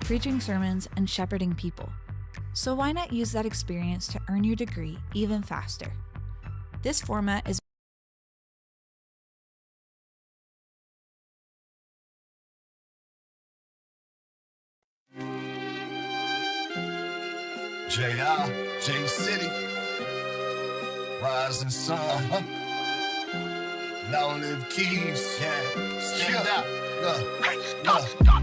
preaching sermons, and shepherding people. So why not use that experience to earn your degree even faster? This format is J.I., J-City, Rising Sun, Long Live Keys, yeah, stand up,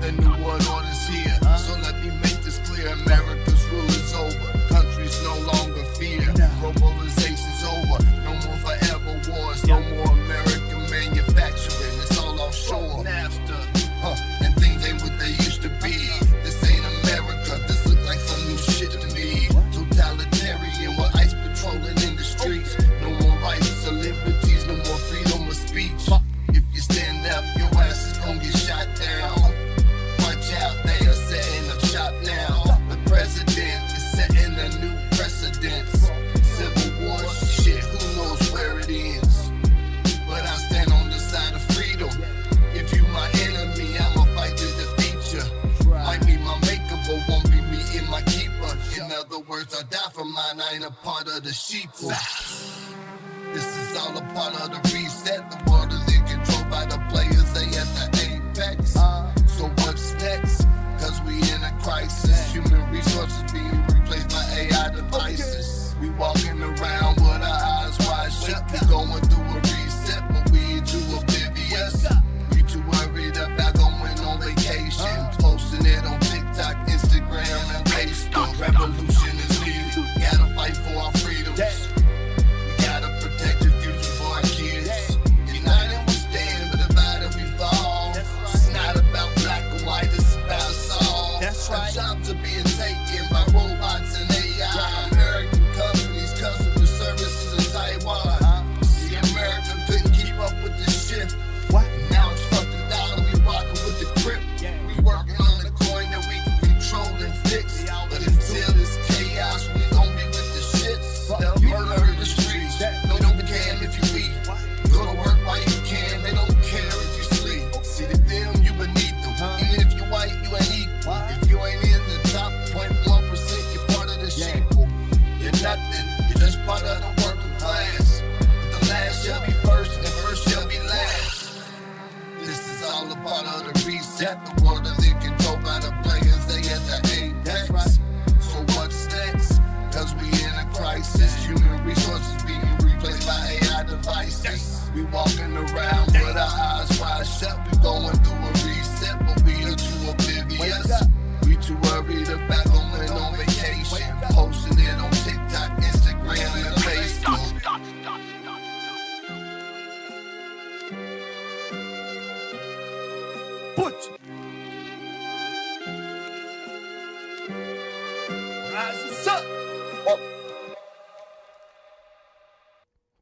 the new world order's here, so let me make this clear, America's rule is over, countries no longer fear, globalization's over, no more forever wars, no more American manufacturing, it's all offshore, NAFTA, and things ain't what they used to be, this ain't America, this look like some new shit to me, totalitarian with ICE patrolling in the streets, no more rights or liberties, no more freedom of speech, if you stand up, your ass is gonna get shot down, watch out, they are setting up shop now, the president is setting a new precedent, civil war shit, who knows where it ends, but I stand on the side of freedom, if you my enemy, I'ma fight to defeat you, might be my maker, but won't be me and my keeper, in other words, I die for mine, I ain't a part of the sheeple. This is all a part of the reset. The world is in control by the players, they at the apex. So what's next? Cause we in a crisis. Human resources being replaced by AI devices. We walking around with our eyes wide shut. We going through a reset, but we too oblivious. We too worried about going on vacation. Posting it on TikTok, Instagram, and Facebook. Revolution is needed. Gotta fight for our freedoms. Gotta protect the future for our kids. United we stand, but divided we fall. It's not about black or white, it's about us all. Our jobs are being taken by robots and AI. American companies, customer services in Taiwan. See, America couldn't keep up with this shift. Now it's fuck the dollar, we rockin' with the grip. We working on the coin that we can control and fix. But until this chaos, we gon' be with the shits. They'll murder in the streets. No, don't care if you eat. Go to work while you can. They don't care if you sleep. See to them, you beneath them. Even if you white, you ain't equal. If you ain't in the top 0.1%, you're part of the sheeple. You're nothing. You're just part of the working class. But the last shall be first, and the first shall be last. This is all a part of the reset. The world is in control by the players. They at the apex. So what's next? Cause we in a crisis. Human resources being replaced by AI devices. We walking around with our eyes wide shut. We going through a reset, but we are too oblivious. We too worried about going on vacation. Posting it on TikTok, Instagram, and Facebook. Butch. Rising sun.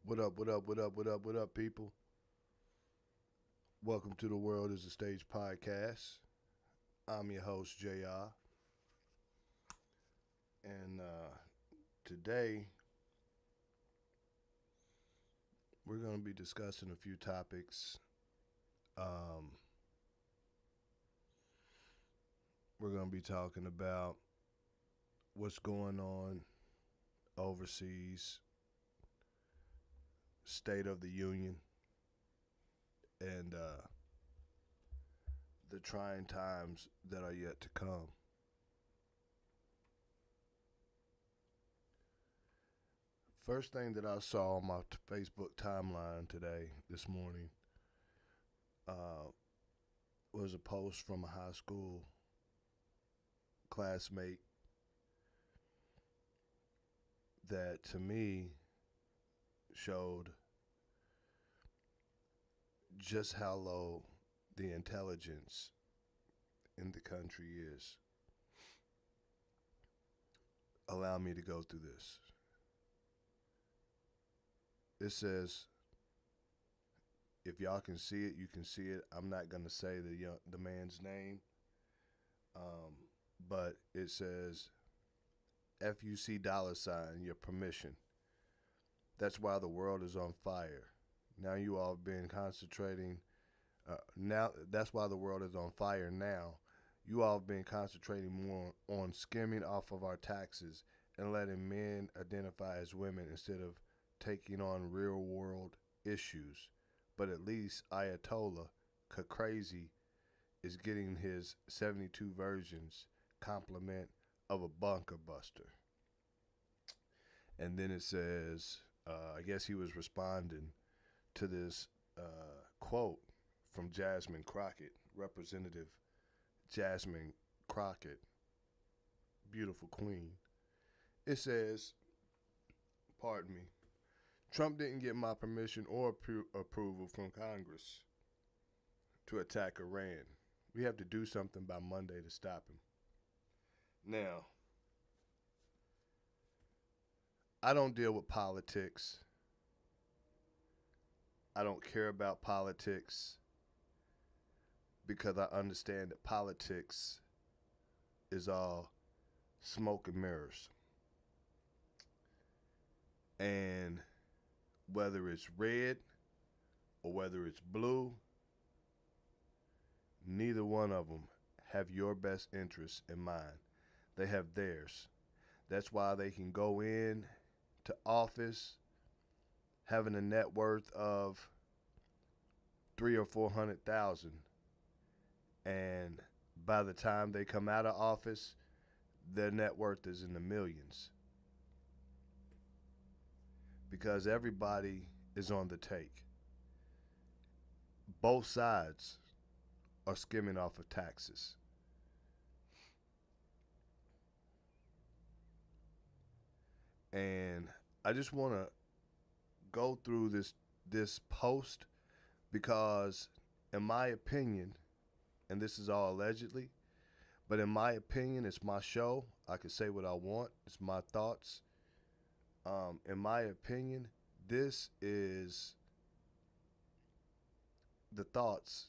What up, people? Welcome to the World is a Stage podcast. I'm your host, JR. And today, we're going to be discussing a few topics. We're going to be talking about what's going on overseas, State of the Union, and the trying times that are yet to come. First thing that I saw on my Facebook timeline this morning, was a post from a high school classmate that to me showed just how low the intelligence in the country is. Allow me to go through this. It says, if y'all can see it, you can see it. I'm not going to say the man's name, but it says, FUC $, your permission. That's why the world is on fire. Now you all have been concentrating. Now that's why the world is on fire now. You all have been concentrating more on skimming off of our taxes and letting men identify as women instead of taking on real world issues. But at least Ayatollah Crazy is getting his 72 versions compliment of a bunker buster. And then it says, I guess he was responding to this quote from Jasmine Crockett, Representative Jasmine Crockett, beautiful queen. It says, pardon me, Trump didn't get my permission or approval from Congress to attack Iran. We have to do something by Monday to stop him. Now, I don't deal with politics. I don't care about politics because I understand that politics is all smoke and mirrors. And whether it's red or whether it's blue, neither one of them have your best interests in mind. They have theirs. That's why they can go in to office having a net worth of 300,000 or 400,000, and by the time they come out of office, their net worth is in the millions. Because everybody is on the take. Both sides are skimming off of taxes. And I just want to go through this post because, in my opinion, and this is all allegedly, but in my opinion, it's my show. I can say what I want. It's my thoughts. In my opinion, this is the thoughts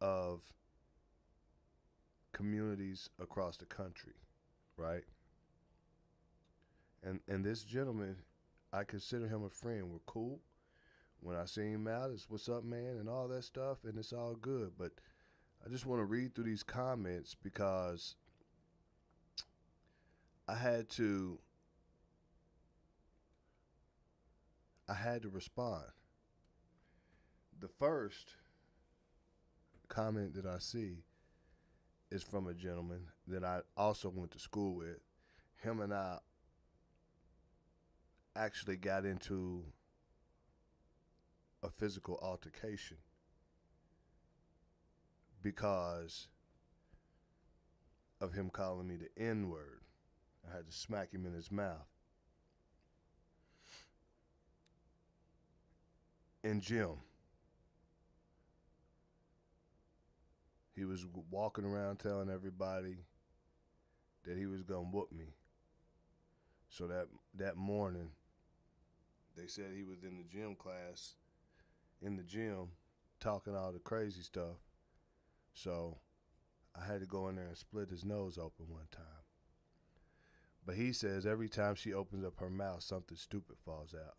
of communities across the country, right? And this gentleman, I consider him a friend. We're cool. When I see him out, it's what's up, man, and all that stuff, and it's all good. But I just want to read through these comments because I had to respond. The first comment that I see is from a gentleman that I also went to school with. Him and I actually got into a physical altercation because of him calling me the N-word. I had to smack him in his mouth. In gym, he was walking around telling everybody that he was gonna whoop me. So that morning, they said he was in the gym class, in the gym, talking all the crazy stuff. So I had to go in there and split his nose open one time. But he says every time she opens up her mouth, something stupid falls out.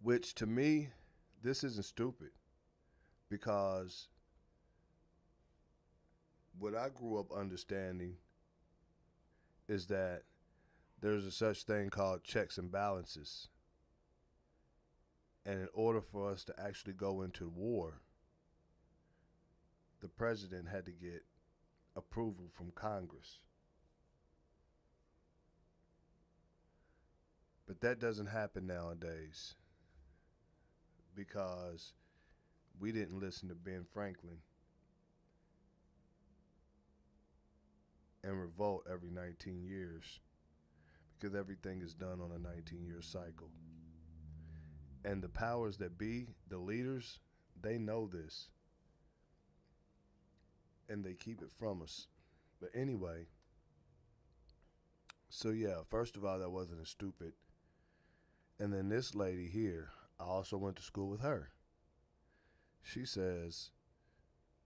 Which, to me, this isn't stupid, because what I grew up understanding is that there's a such thing called checks and balances. And in order for us to actually go into war, the president had to get approval from Congress. But that doesn't happen nowadays because we didn't listen to Ben Franklin and revolt every 19 years, because everything is done on a 19-year cycle. And the powers that be, the leaders, they know this. And they keep it from us. But anyway, so yeah, first of all, that wasn't as stupid. And then this lady here, I also went to school with her. She says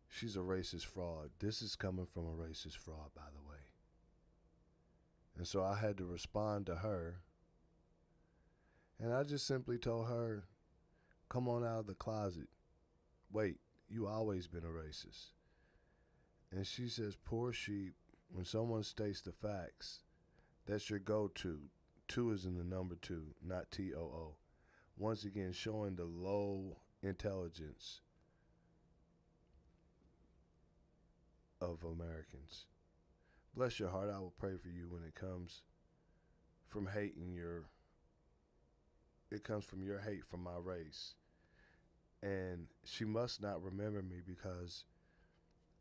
she's a racist fraud. This is coming from a racist fraud, by the way. And so I had to respond to her. And I just simply told her, come on out of the closet. Wait, you always been a racist. And she says, poor sheep, when someone states the facts, that's your go-to. Two is in the number two, not TOO. Once again, showing the low intelligence of Americans. Bless your heart, I will pray for you when it comes from hating it comes from your hate from my race. And she must not remember me because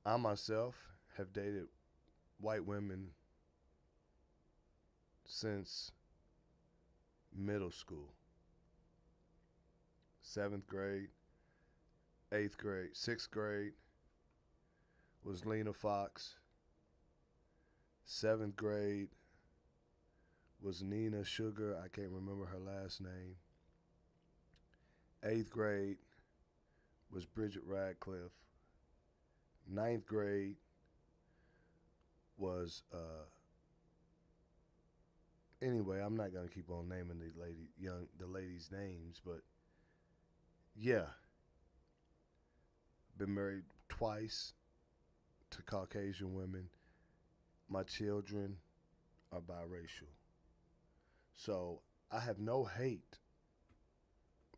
I myself have dated white women since middle school. 7th grade, 8th grade, 6th grade was Lena Fox. 7th grade was Nina Sugar. I can't remember her last name. 8th grade was Bridget Radcliffe. 9th grade was anyway, I'm not gonna keep on naming the ladies' names, but yeah. Been married twice to Caucasian women. My children are biracial. So I have no hate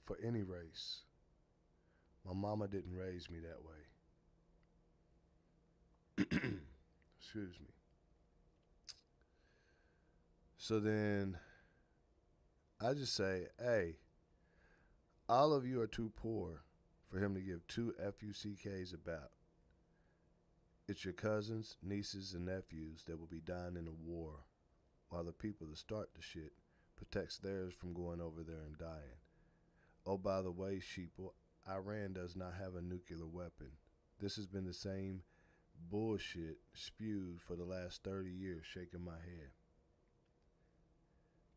for any race. My mama didn't raise me that way. Excuse me. So then I just say, hey, all of you are too poor for him to give two FUCKs about. It's your cousins, nieces, and nephews that will be dying in a war, while the people that start the shit protects theirs from going over there and dying. Oh, by the way, sheeple, Iran does not have a nuclear weapon. This has been the same bullshit spewed for the last 30 years, shaking my head.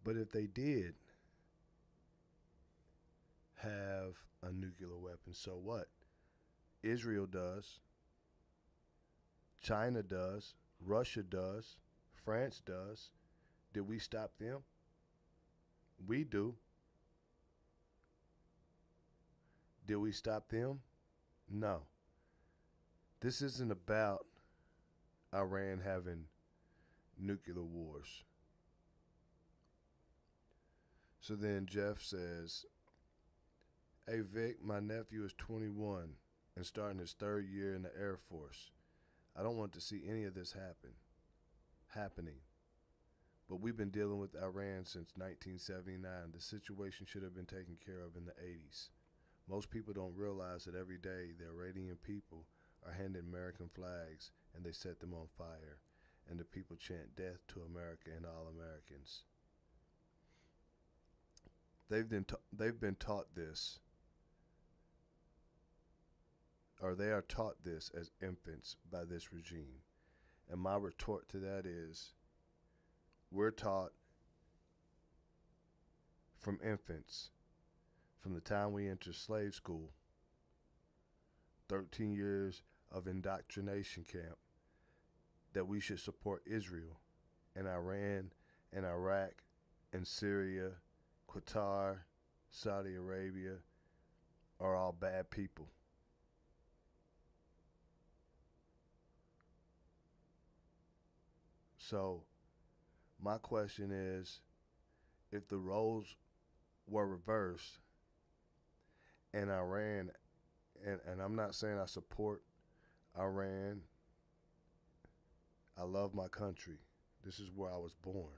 But if they did have a nuclear weapon, so what? Israel does. China does. Russia does. France does. Did we stop them? We do. Did we stop them? No. This isn't about Iran having nuclear wars. So then Jeff says, hey Vic, my nephew is 21 and starting his 3rd year in the Air Force. I don't want to see any of this happening. But we've been dealing with Iran since 1979. The situation should have been taken care of in the 80s. Most people don't realize that every day the Iranian people are handed American flags and they set them on fire. And the people chant death to America and all Americans. They've been taught this, or they are taught this as infants by this regime. And my retort to that is, we're taught from infants, from the time we enter slave school, 13 years of indoctrination camp, that we should support Israel and Iran and Iraq and Syria, Qatar, Saudi Arabia are all bad people. So my question is, if the roles were reversed and Iran, and I'm not saying I support Iran, I love my country. This is where I was born.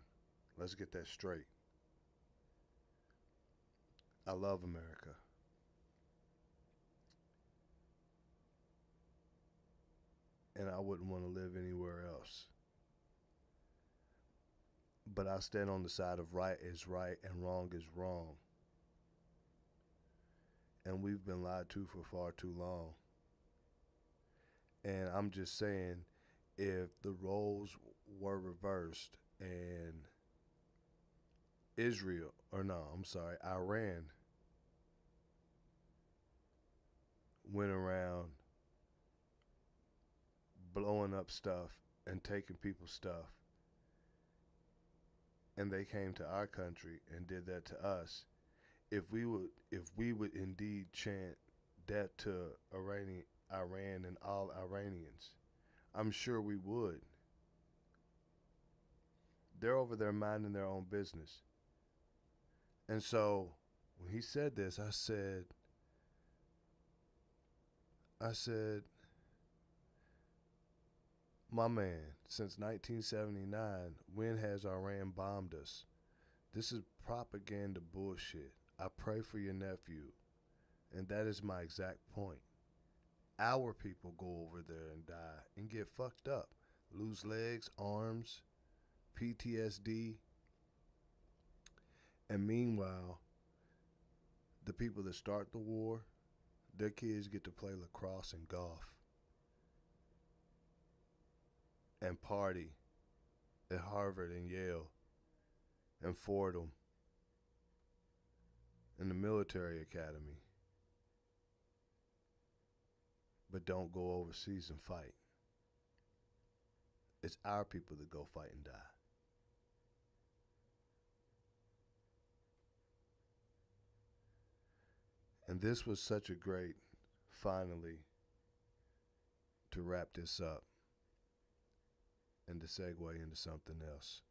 Let's get that straight. I love America. And I wouldn't want to live anywhere else. But I stand on the side of right is right and wrong is wrong. And we've been lied to for far too long. And I'm just saying, if the roles were reversed and Iran went around blowing up stuff and taking people's stuff, and they came to our country and did that to us, if we would indeed chant death to Iran and all Iranians, I'm sure we would. They're over there minding their own business. And so when he said this, I said, my man, since 1979, when has Iran bombed us? This is propaganda bullshit. I pray for your nephew. And that is my exact point. Our people go over there and die and get fucked up, lose legs, arms, PTSD. And meanwhile, the people that start the war, their kids get to play lacrosse and golf and party at Harvard and Yale and Fordham and the military academy, but don't go overseas and fight. It's our people that go fight and die. And this was such a great, finally, to wrap this up and to segue into something else.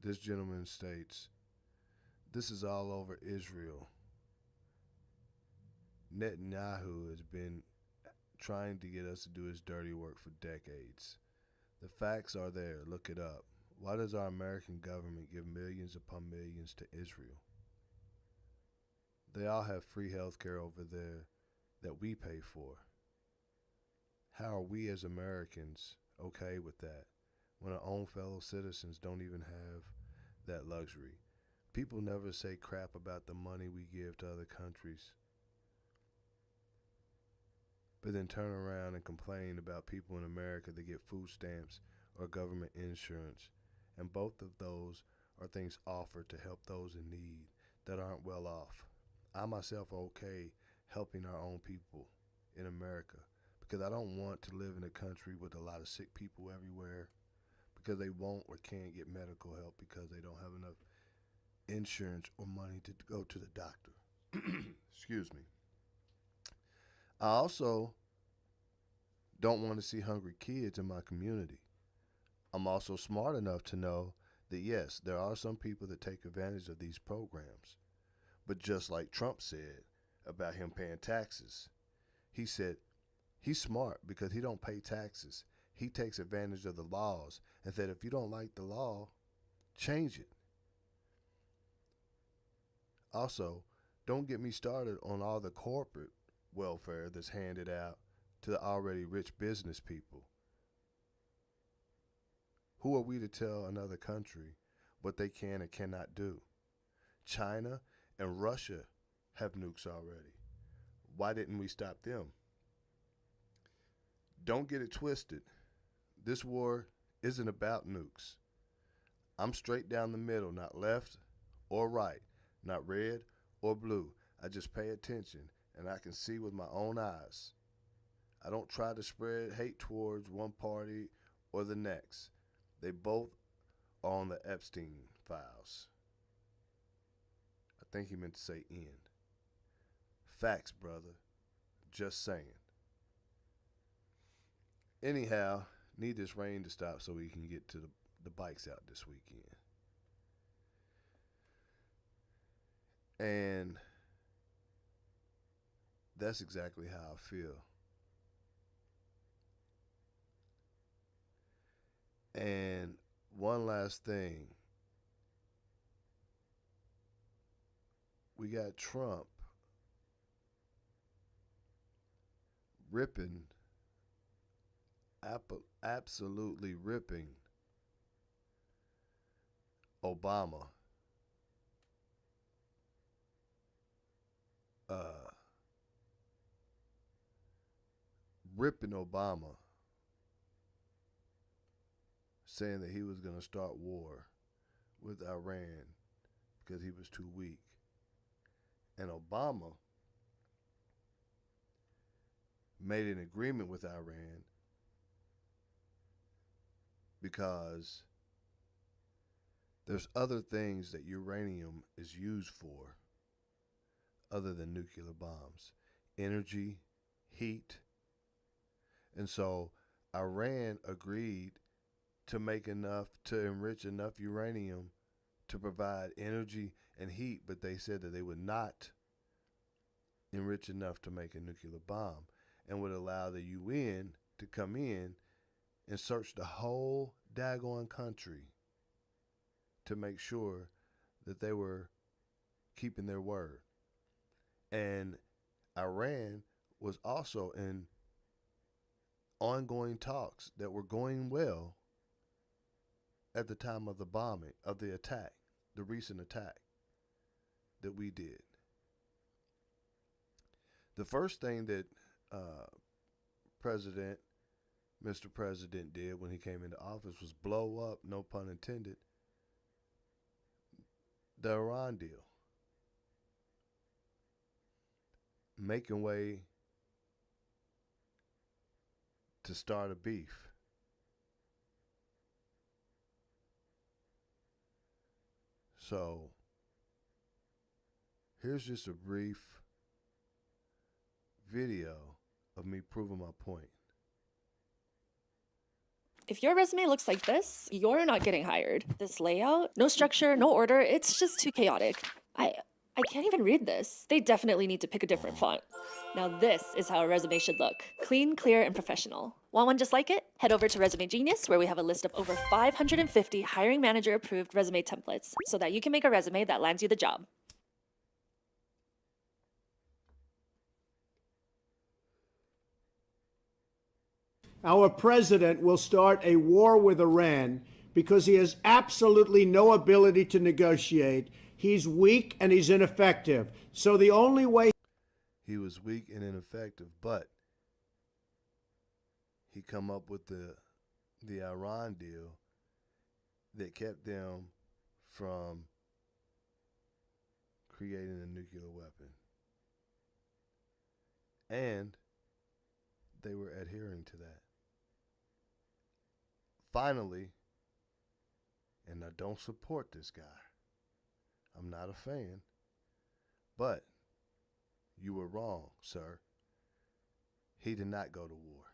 This gentleman states, this is all over Israel. Netanyahu has been trying to get us to do his dirty work for decades. The facts are there. Look it up. Why does our American government give millions upon millions to Israel? They all have free health care over there that we pay for. How are we as Americans okay with that when our own fellow citizens don't even have that luxury? People never say crap about the money we give to other countries, but then turn around and complain about people in America that get food stamps or government insurance. And both of those are things offered to help those in need that aren't well off. I myself are okay helping our own people in America because I don't want to live in a country with a lot of sick people everywhere because they won't or can't get medical help because they don't have enough insurance or money to go to the doctor. Excuse me. I also don't want to see hungry kids in my community. I'm also smart enough to know that yes, there are some people that take advantage of these programs. But just like Trump said about him paying taxes, he said he's smart because he don't pay taxes. He takes advantage of the laws and said if you don't like the law, change it. Also, don't get me started on all the corporate welfare that's handed out to the already rich business people. Who are we to tell another country what they can and cannot do? China and Russia have nukes already. Why didn't we stop them? Don't get it twisted. This war isn't about nukes. I'm straight down the middle, not left or right, not red or blue. I just pay attention and I can see with my own eyes. I don't try to spread hate towards one party or the next. They both are on the Epstein files. I think he meant to say end. Facts, brother. Just saying. Anyhow, need this rain to stop so we can get to the bikes out this weekend. And that's exactly how I feel. And one last thing. We got Trump ripping, absolutely ripping Obama. Ripping Obama, saying that he was going to start war with Iran because he was too weak. And Obama made an agreement with Iran because there's other things that uranium is used for other than nuclear bombs. Energy, heat, And so Iran agreed to make enough, to enrich enough uranium to provide energy and heat, but they said that they would not enrich enough to make a nuclear bomb, and would allow the UN to come in and search the whole daggone country to make sure that they were keeping their word. And Iran was also in ongoing talks that were going well at the time of the bombing, of the attack, the recent attack that we did. The first thing that Mr. President did when he came into office was blow up, no pun intended, the Iran deal, making way to start a beef. So here's just a brief video of me proving my point. If your resume looks like this, you're not getting hired. This layout, no structure, no order, it's just too chaotic. I can't even read this. They definitely need to pick a different font. Now this is how a resume should look. Clean, clear, and professional. Want one just like it? Head over to Resume Genius, where we have a list of over 550 hiring manager approved resume templates so that you can make a resume that lands you the job. Our president will start a war with Iran because he has absolutely no ability to negotiate. He's weak and he's ineffective. So the only way... He was weak and ineffective, but he come up with the Iran deal that kept them from creating a nuclear weapon. And they were adhering to that. Finally, and I don't support this guy, I'm not a fan, but you were wrong, sir. He did not go to war.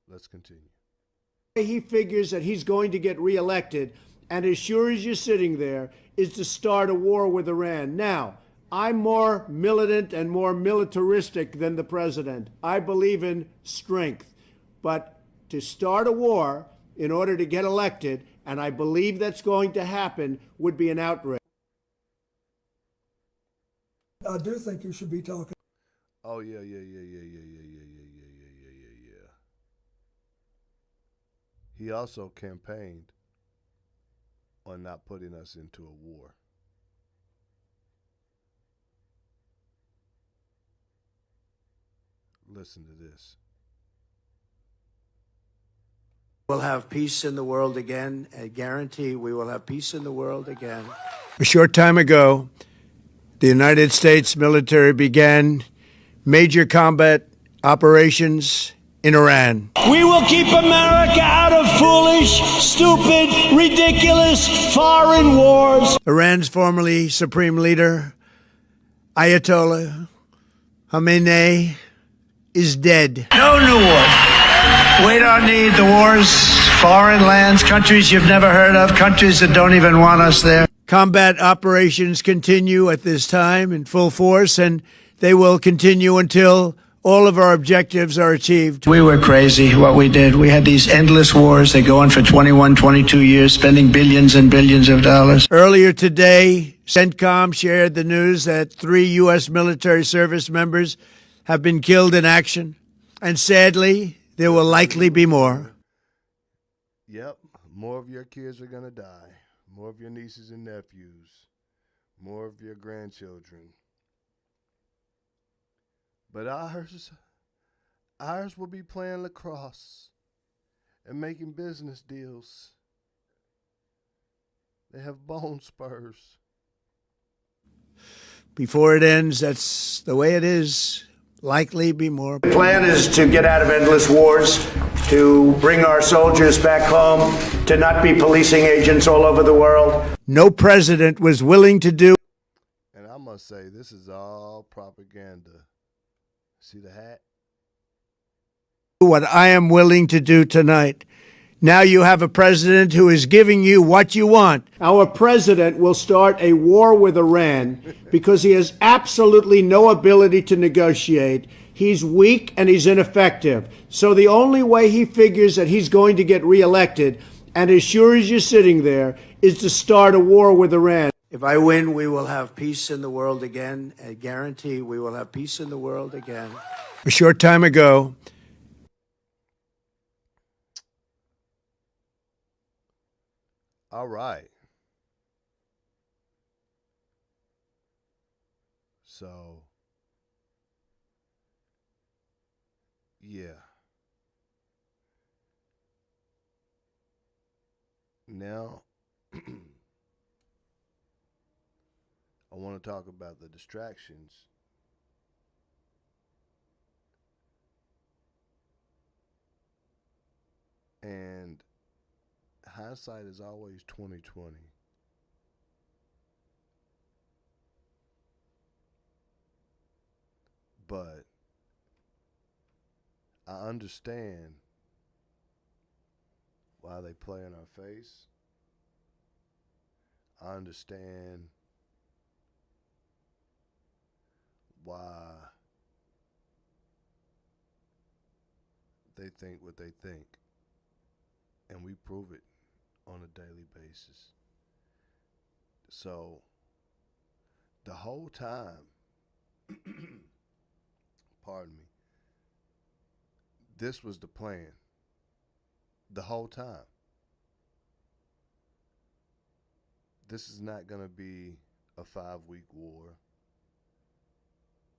Let's continue. He figures that he's going to get reelected, and as sure as you're sitting there, is to start a war with Iran. Now, I'm more militant and more militaristic than the president. I believe in strength. But to start a war in order to get elected, and I believe that's going to happen, would be an outrage. I do think you should be talking. Oh, yeah. He also campaigned on not putting us into a war. Listen to this. We'll have peace in the world again. I guarantee we will have peace in the world again. A short time ago, the United States military began major combat operations in Iran. We will keep America out of foolish, stupid, ridiculous foreign wars. Iran's formerly supreme leader, Ayatollah Khamenei, is dead. No new war. We don't need the wars. Foreign lands, countries you've never heard of, countries that don't even want us there. Combat operations continue at this time in full force, and they will continue until all of our objectives are achieved. We were crazy what we did. We had these endless wars. They go on for 21, 22 years, spending billions and billions of dollars. Earlier today, CENTCOM shared the news that 3 U.S. military service members have been killed in action, and sadly, there will likely be more. Yep, more of your kids are going to die. More of your nieces and nephews. More of your grandchildren. But ours will be playing lacrosse and making business deals. They have bone spurs. Before it ends, that's the way it is. Likely be more. The plan is to get out of endless wars, to bring our soldiers back home, to not be policing agents all over the world. No president was willing to do. And I must say, this is all propaganda. See the hat? what I am willing to do tonight. Now you have a president who is giving you what you want. Our president will start a war with Iran because he has absolutely no ability to negotiate. He's weak and he's ineffective. So the only way he figures that he's going to get reelected, and as sure as you're sitting there, is to start a war with Iran. If I win, we will have peace in the world again. I guarantee we will have peace in the world again. A short time ago, All right. So, yeah. Now, I want to talk about the distractions and hindsight is always 2020. But I understand why they play in our face. I understand why they think what they think. And we prove it on a daily basis. So the whole time, pardon me, this was the plan. The whole time. This is not going to be a 5-week war.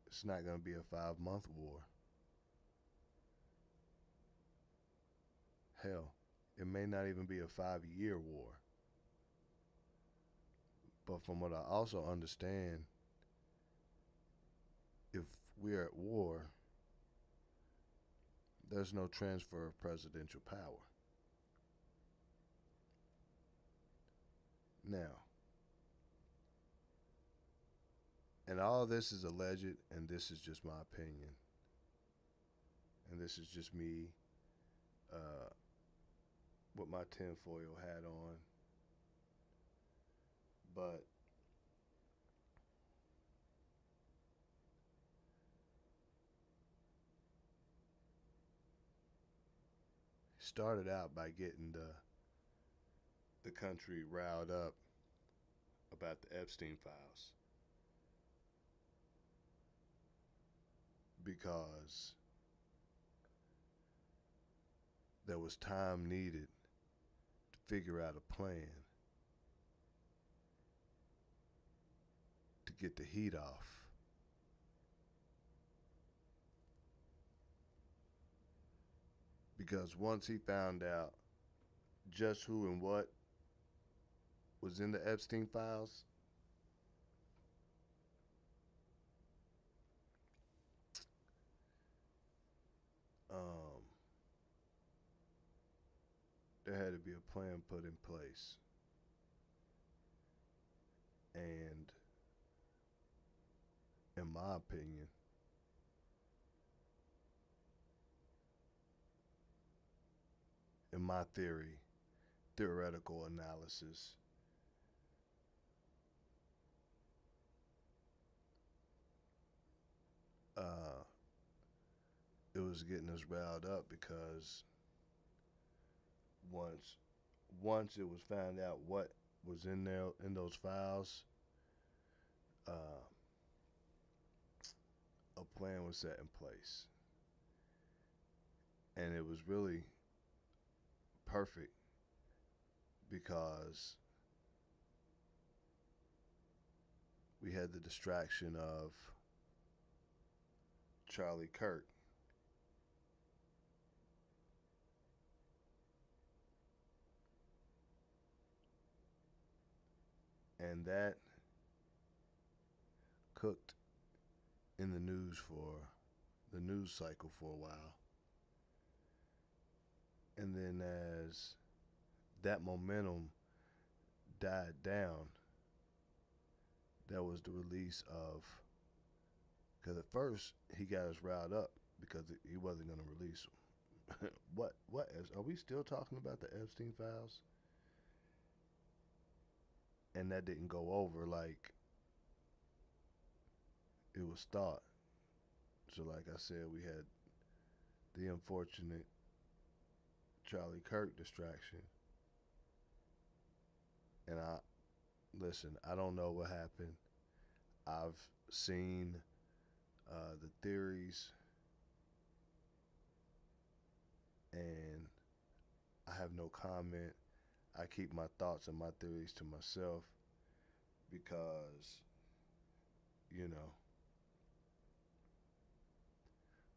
It's not going to be a 5-month war. Hell, it may not even be a 5-year war. But from what I also understand, if we're at war, there's no transfer of presidential power. Now, and all of this is alleged, and this is just my opinion, and this is just me with my tinfoil hat on, but started out by getting the country riled up about the Epstein files because there was time needed to figure out a plan to get the heat off. Because once he found out just who and what was in the Epstein files, there had to be a plan put in place. And in my opinion, in my theoretical analysis, it was getting us riled up because once it was found out what was in there in those files, a plan was set in place, and it was really perfect because we had the distraction of Charlie Kirk. And that cooked in the news cycle for a while. And then as that momentum died down, there was the release of, because at first he got us riled up because he wasn't going to release them. what are we still talking about the Epstein files? And that didn't go over like it was thought. So, like I said, we had the unfortunate Charlie Kirk distraction. And I don't know what happened. I've seen the theories, and I have no comment. I keep my thoughts and my theories to myself because, you know,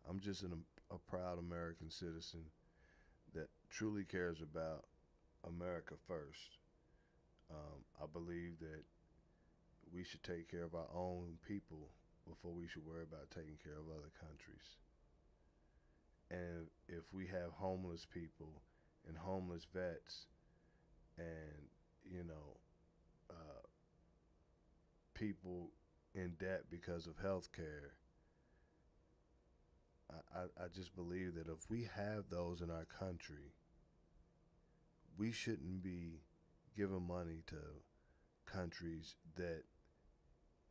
I'm just a proud American citizen that truly cares about America first. I believe that we should take care of our own people before we should worry about taking care of other countries. And if we have homeless people and homeless vets and, you know, people in debt because of health care, I just believe that if we have those in our country, we shouldn't be giving money to countries that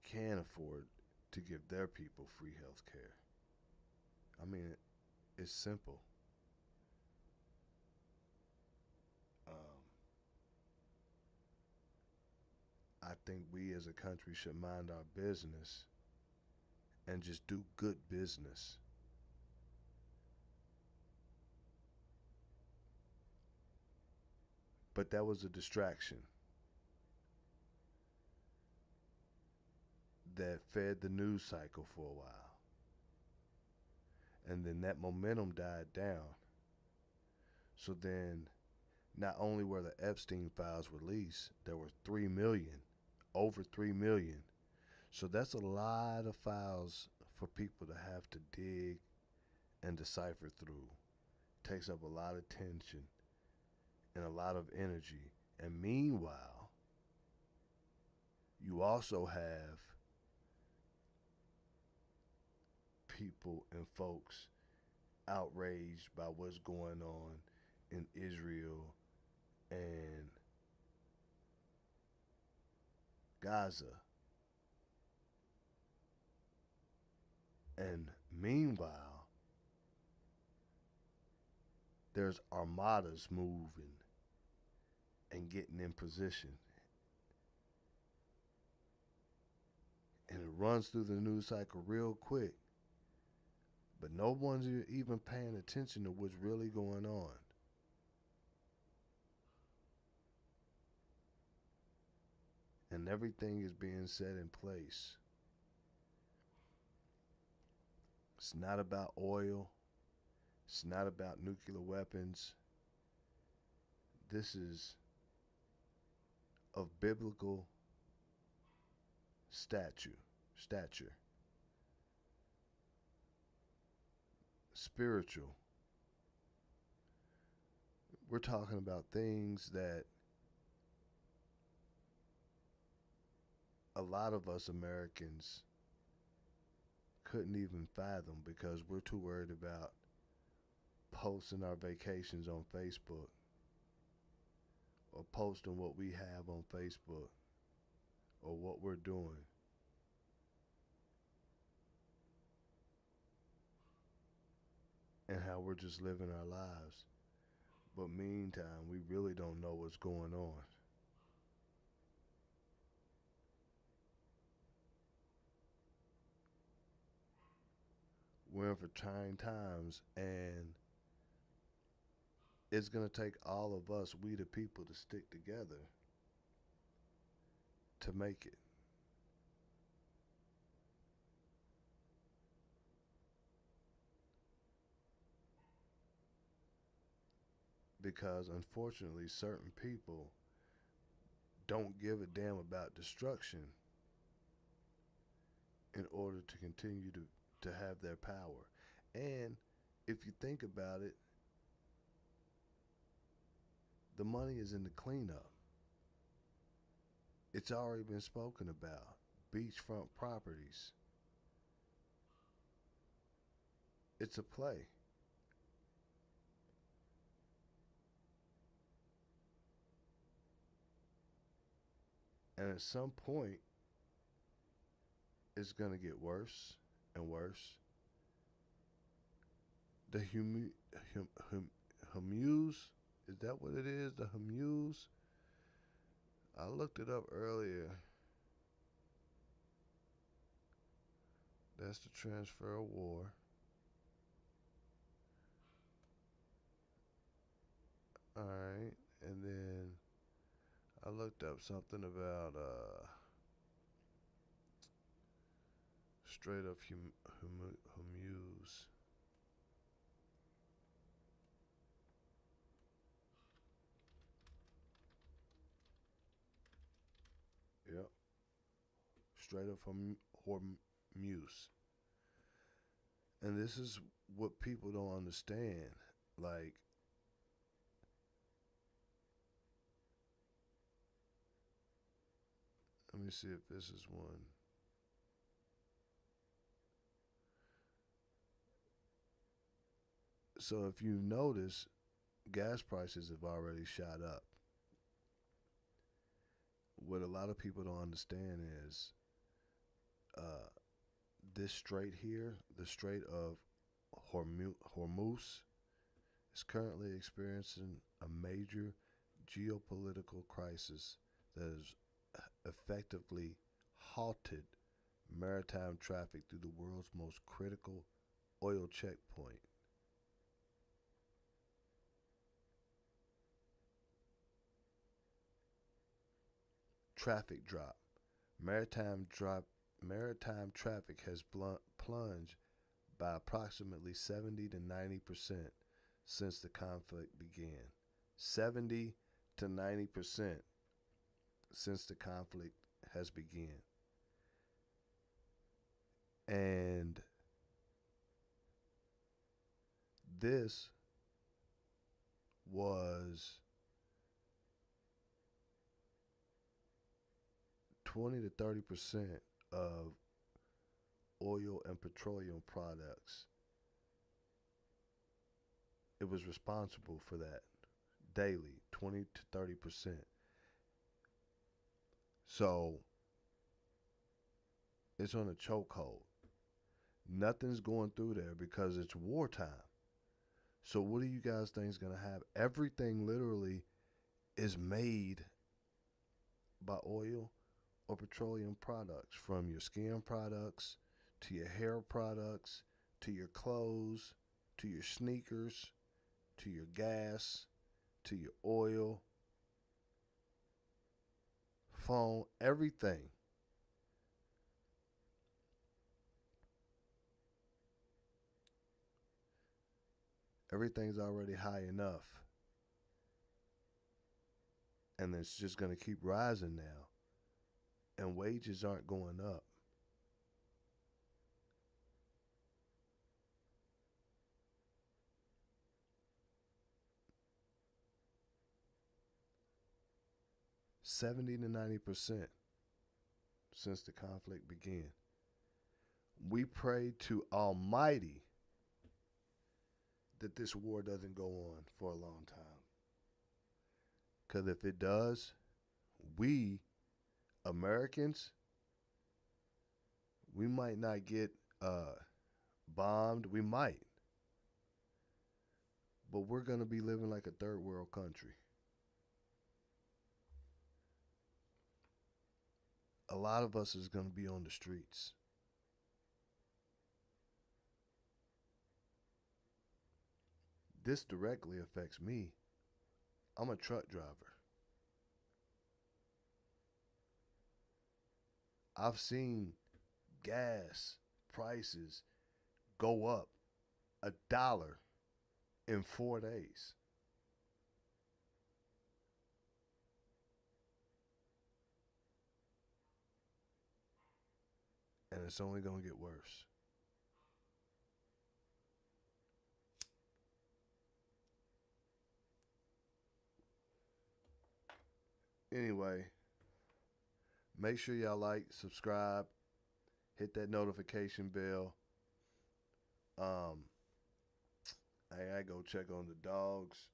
can afford to give their people free health care. I mean, it's simple. I think we as a country should mind our business and just do good business. But that was a distraction that fed the news cycle for a while. And then that momentum died down. So then, not only were the Epstein files released, there were 3 million, over 3 million. So that's a lot of files for people to have to dig and decipher through. Takes up a lot of tension and a lot of energy. And meanwhile, you also have people and folks outraged by what's going on in Israel and Gaza. And meanwhile, there's armadas moving and getting in position. And it runs through the news cycle real quick. But no one's even paying attention to what's really going on. And everything is being set in place. It's not about oil. It's not about nuclear weapons. This is of biblical stature, spiritual. We're talking about things that a lot of us Americans couldn't even fathom because we're too worried about posting our vacations on Facebook or posting what we have on Facebook or what we're doing. And how we're just living our lives. But meantime, we really don't know what's going on. We're in for trying times, and it's going to take all of us, we the people, to stick together to make it. Because unfortunately, certain people don't give a damn about destruction in order to continue to have their power. And if you think about it, the money is in the cleanup. It's already been spoken about. Beachfront properties. It's a play. And at some point, it's going to get worse and worse. The humuse, is that what it is? The humuse? I looked it up earlier. That's the transfer of war. Alright, and then I looked up something about straight up humuse. Yep. Straight up from Hormuz. And this is what people don't understand. Like, let me see if this is one. So if you notice, gas prices have already shot up. What a lot of people don't understand is this strait here, the Strait of Hormuz, is currently experiencing a major geopolitical crisis that has effectively halted maritime traffic through the world's most critical oil checkpoint. Traffic drop. Maritime traffic has plunged by approximately 70 to 90% since the conflict began. 70 to 90% since the conflict has begun. And this was 20 to 30% of oil and petroleum products. It was responsible for that daily, 20 to 30%. So it's on a chokehold. Nothing's going through there because it's wartime. So what do you guys think is going to happen? Everything literally is made by oil or petroleum products, from your skin products to your hair products to your clothes to your sneakers to your gas to your oil, phone, everything. Everything's already high enough. And it's just going to keep rising now. And wages aren't going up. $70 to 90% since the conflict began. We pray to Almighty that this war doesn't go on for a long time. Because if it does, we, Americans, we might not get bombed. We might. But we're going to be living like a third world country. A lot of us is going to be on the streets. This directly affects me. I'm a truck driver. I've seen gas prices go up $1 in 4 days. And it's only going to get worse. Anyway, make sure y'all like, subscribe, hit that notification bell. I gotta go check on the dogs.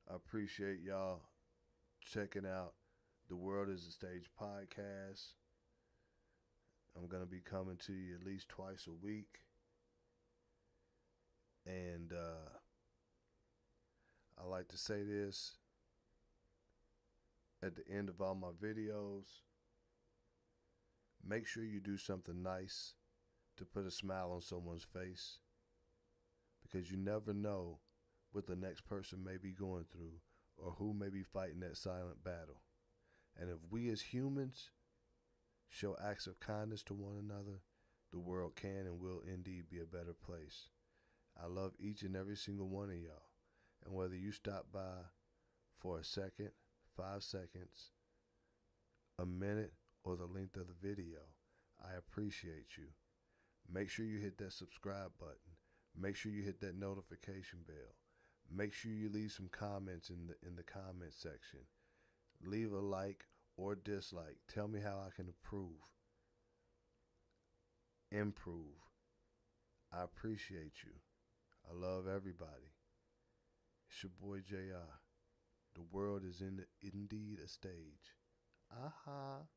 I appreciate y'all checking out The World is a Stage podcast. I'm going to be coming to you at least twice a week. And I like to say this at the end of all my videos. Make sure you do something nice to put a smile on someone's face, because you never know what the next person may be going through or who may be fighting that silent battle. And if we as humans show acts of kindness to one another, the world can and will indeed be a better place. I love each and every single one of y'all. And whether you stop by for a second, 5 seconds, a minute, or the length of the video, I appreciate you. Make sure you hit that subscribe button. Make sure you hit that notification bell. Make sure you leave some comments in the comment section. Leave a like or dislike. Tell me how I can improve. I appreciate you. I love everybody. It's your boy JR. The world is indeed a stage. Aha.